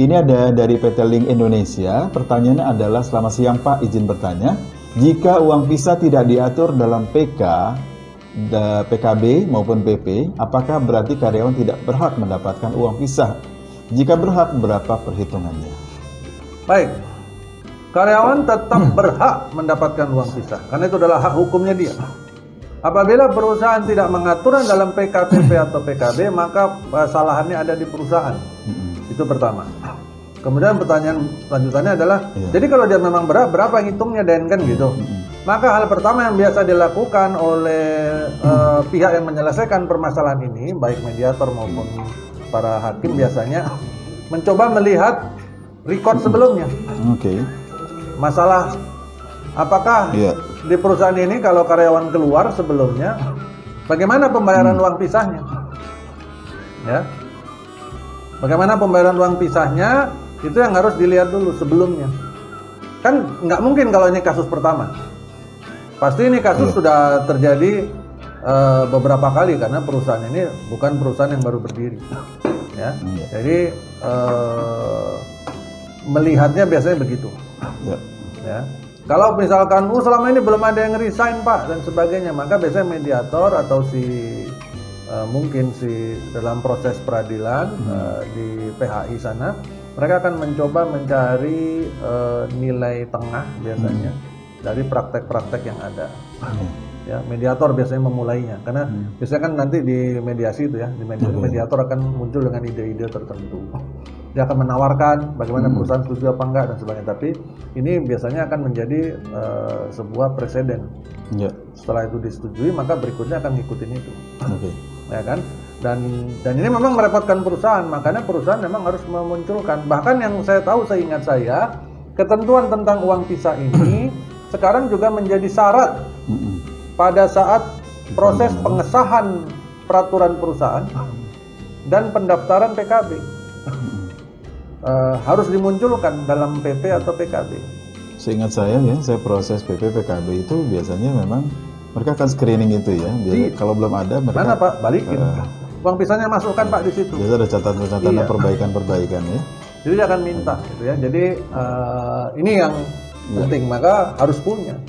Ini ada dari PT Link Indonesia. Pertanyaannya adalah, selamat siang Pak, izin bertanya. Jika uang pisah tidak diatur dalam PK, PKB maupun PP, apakah berarti karyawan tidak berhak mendapatkan uang pisah? Jika berhak, berapa perhitungannya? Baik, karyawan tetap berhak mendapatkan uang pisah, karena itu adalah hak hukumnya dia. Apabila perusahaan tidak mengaturnya dalam PKPP atau PKB, maka kesalahannya ada di perusahaan. Itu pertama. Kemudian pertanyaan lanjutannya adalah, jadi kalau dia memang berapa ngitungnya Dan, kan gitu. Maka hal pertama yang biasa dilakukan oleh pihak yang menyelesaikan permasalahan ini, baik mediator maupun para hakim, biasanya mencoba melihat record sebelumnya. Masalah apakah di perusahaan ini kalau karyawan keluar sebelumnya, bagaimana pembayaran uang pisahnya? Ya. Bagaimana pembayaran uang pisahnya, itu yang harus dilihat dulu sebelumnya. Kan nggak mungkin kalau ini kasus pertama. Pasti ini kasus sudah terjadi beberapa kali, karena perusahaan ini bukan perusahaan yang baru berdiri. Ya. Jadi melihatnya biasanya begitu. Ya. Kalau misalkan selama ini belum ada yang resign Pak dan sebagainya, maka biasanya mediator atau mungkin dalam proses peradilan di PHI sana, mereka akan mencoba mencari nilai tengah biasanya dari praktek-praktek yang ada. Ya, mediator biasanya memulainya, karena biasanya kan nanti di mediasi itu ya, mediator akan muncul dengan ide-ide tertentu. Dia akan menawarkan bagaimana perusahaan setuju apa enggak dan sebagainya. Tapi ini biasanya akan menjadi sebuah preseden. Setelah itu disetujui, maka berikutnya akan ngikutin itu. Ya kan? Dan ini memang merepotkan perusahaan, makanya perusahaan memang harus memunculkan. Bahkan yang saya tahu, seingat saya, ketentuan tentang uang pisah ini sekarang juga menjadi syarat pada saat proses pengesahan peraturan perusahaan dan pendaftaran PKB. Harus dimunculkan dalam PP atau PKB. Seingat saya ya, saya proses PP PKB itu biasanya memang mereka akan screening itu ya. Kalau belum ada, mereka mana Pak, balikin. Uang pisahnya masukkan Pak di situ. Biasa ada catatan-catatan perbaikan-perbaikan ya. Jadi dia akan minta gitu ya. Jadi ini yang penting, maka harus punya.